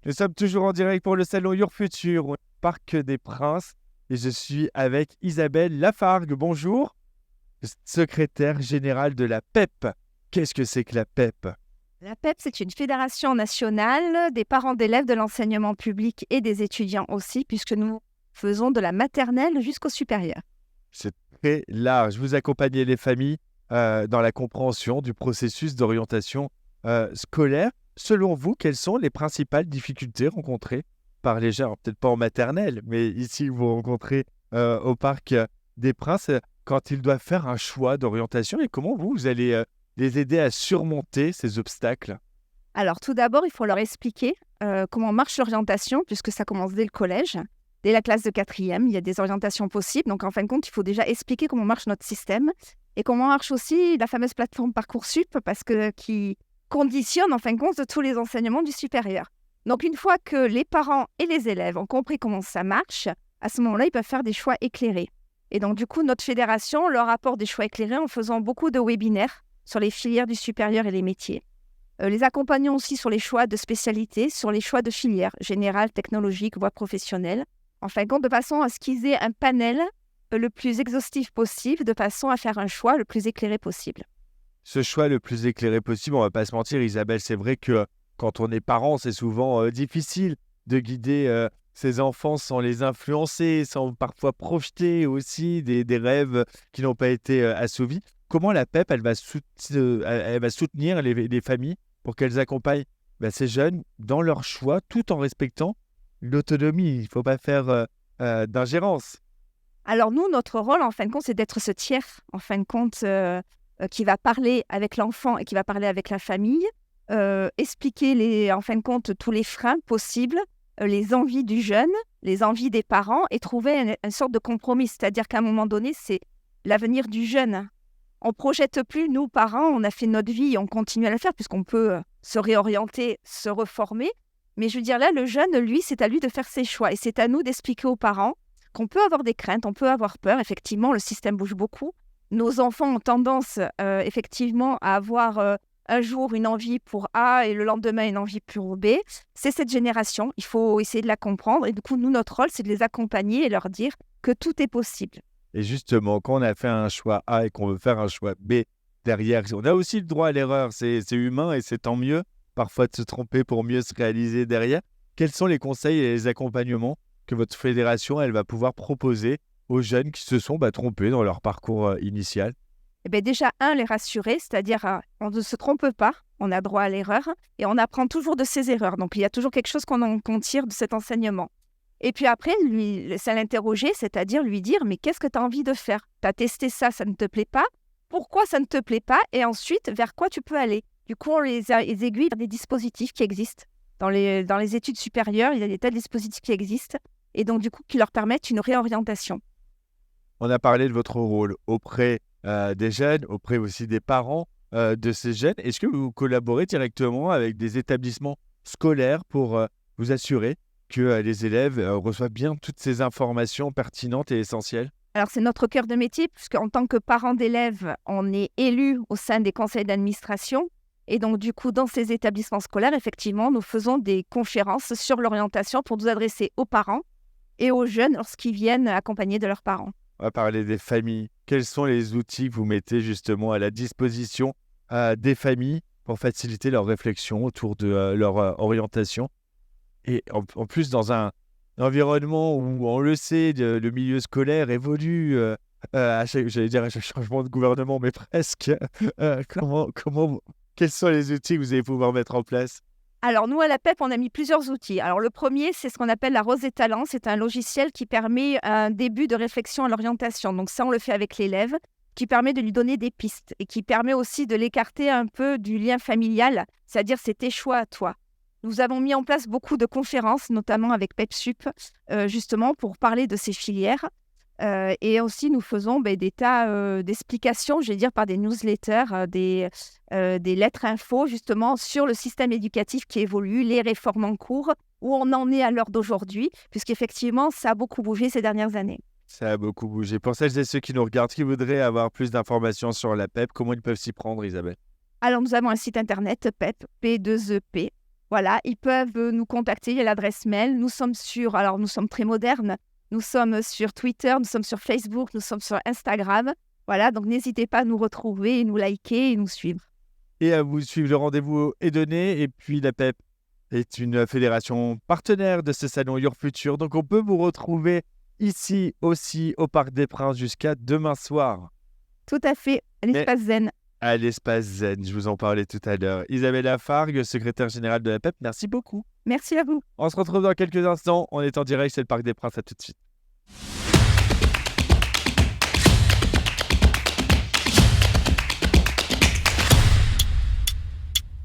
Nous sommes toujours en direct pour le salon Your Future au Parc des Princes et je suis avec Isabelle Lafargue. Bonjour, secrétaire générale de la PEP. Qu'est-ce que c'est que la PEP? La PEP, c'est une fédération nationale des parents d'élèves de l'enseignement public et des étudiants aussi, puisque nous faisons de la maternelle jusqu'au supérieur. C'est très large. Vous accompagnez les familles dans la compréhension du processus d'orientation scolaire. Selon vous, quelles sont les principales difficultés rencontrées par les jeunes? Alors, peut-être pas en maternelle, mais ici, vous rencontrez au Parc des Princes quand ils doivent faire un choix d'orientation et comment vous allez les aider à surmonter ces obstacles? Alors, tout d'abord, il faut leur expliquer comment marche l'orientation, puisque ça commence dès le collège. Dès la classe de 4e, il y a des orientations possibles. Donc, en fin de compte, il faut déjà expliquer comment marche notre système et comment marche aussi la fameuse plateforme Parcoursup, qui conditionne, en fin de compte, tous les enseignements du supérieur. Donc, une fois que les parents et les élèves ont compris comment ça marche, à ce moment-là, ils peuvent faire des choix éclairés. Et donc, du coup, notre fédération leur apporte des choix éclairés en faisant beaucoup de webinaires sur les filières du supérieur et les métiers. Les accompagnons aussi sur les choix de spécialités, sur les choix de filières, générales, technologiques, voies professionnelles. En fin de compte, de façon à ce qu'ils aient un panel le plus exhaustif possible, de façon à faire un choix le plus éclairé possible. Ce choix le plus éclairé possible, on va pas se mentir, Isabelle, c'est vrai que quand on est parent, c'est souvent difficile de guider ses enfants sans les influencer, sans parfois profiter aussi des rêves qui n'ont pas été assouvis. Comment la PEP, elle va soutenir les familles pour qu'elles accompagnent ces jeunes dans leurs choix tout en respectant l'autonomie? Il ne faut pas faire d'ingérence. Alors nous, notre rôle, en fin de compte, c'est d'être ce tiers, en fin de compte, qui va parler avec l'enfant et qui va parler avec la famille, expliquer, en fin de compte, tous les freins possibles, les envies du jeune, les envies des parents et trouver une sorte de compromis. C'est-à-dire qu'à un moment donné, c'est l'avenir du jeune. On ne projette plus, nous, parents, on a fait notre vie et on continue à la faire puisqu'on peut se réorienter, se reformer. Mais je veux dire, là, le jeune, lui, c'est à lui de faire ses choix et c'est à nous d'expliquer aux parents qu'on peut avoir des craintes, on peut avoir peur. Effectivement, le système bouge beaucoup. Nos enfants ont tendance, effectivement, à avoir un jour une envie pour A et le lendemain une envie pour B. C'est cette génération, il faut essayer de la comprendre. Et du coup, nous, notre rôle, c'est de les accompagner et leur dire que tout est possible. Et justement, quand on a fait un choix A et qu'on veut faire un choix B derrière, on a aussi le droit à l'erreur. C'est humain et c'est tant mieux parfois de se tromper pour mieux se réaliser derrière. Quels sont les conseils et les accompagnements que votre fédération elle va pouvoir proposer aux jeunes qui se sont trompés dans leur parcours initial? Eh bien, déjà, les rassurer, c'est-à-dire on ne se trompe pas, on a droit à l'erreur et on apprend toujours de ses erreurs. Donc, il y a toujours quelque chose qu'on tire de cet enseignement. Et puis après, c'est l'interroger, c'est-à-dire lui dire « mais qu'est-ce que tu as envie de faire? Tu as testé ça, ça ne te plaît pas? Pourquoi ça ne te plaît pas? Et ensuite, vers quoi tu peux aller ?» Du coup, on les aiguille vers des dispositifs qui existent. Dans les études supérieures, il y a des tas de dispositifs qui existent et donc du coup, qui leur permettent une réorientation. On a parlé de votre rôle auprès des jeunes, auprès aussi des parents de ces jeunes. Est-ce que vous collaborez directement avec des établissements scolaires pour vous assurer que les élèves reçoivent bien toutes ces informations pertinentes et essentielles? Alors, c'est notre cœur de métier, puisqu'en tant que parent d'élèves, on est élu au sein des conseils d'administration. Et donc, du coup, dans ces établissements scolaires, effectivement, nous faisons des conférences sur l'orientation pour nous adresser aux parents et aux jeunes lorsqu'ils viennent accompagnés de leurs parents. On va parler des familles. Quels sont les outils que vous mettez justement à la disposition des familles pour faciliter leur réflexion autour de leur orientation? Et en plus, dans un environnement où, on le sait, le milieu scolaire évolue j'allais dire à chaque changement de gouvernement, mais presque. Quels sont les outils que vous allez pouvoir mettre en place? Alors, nous, à la PEP, on a mis plusieurs outils. Alors, le premier, c'est ce qu'on appelle la Rose des talents. C'est un logiciel qui permet un début de réflexion à l'orientation. Donc, ça, on le fait avec l'élève, qui permet de lui donner des pistes et qui permet aussi de l'écarter un peu du lien familial, c'est-à-dire c'est tes choix à toi. Nous avons mis en place beaucoup de conférences, notamment avec PepSup, justement pour parler de ces filières. Et aussi, nous faisons des tas d'explications, je vais dire, par des newsletters, des lettres infos, justement, sur le système éducatif qui évolue, les réformes en cours, où on en est à l'heure d'aujourd'hui, puisqu'effectivement, ça a beaucoup bougé ces dernières années. Ça a beaucoup bougé. Pour celles et ceux qui nous regardent, qui voudraient avoir plus d'informations sur la PEP, comment ils peuvent s'y prendre, Isabelle? Alors, nous avons un site internet, PEP, P2EP, Voilà, ils peuvent nous contacter, il y a l'adresse mail. Alors nous sommes très modernes, nous sommes sur Twitter, nous sommes sur Facebook, nous sommes sur Instagram. Voilà, donc n'hésitez pas à nous retrouver, et nous liker et nous suivre. Et à vous suivre, le rendez-vous est donné. Et puis la PEP est une fédération partenaire de ce salon Your Future. Donc on peut vous retrouver ici aussi au Parc des Princes jusqu'à demain soir. Tout à fait, l'espace zen. À l'espace Zen, je vous en parlais tout à l'heure. Isabella Fargue, secrétaire générale de la PEP, merci beaucoup. Merci à vous. On se retrouve dans quelques instants. On est en direct, c'est le Parc des Princes. À tout de suite.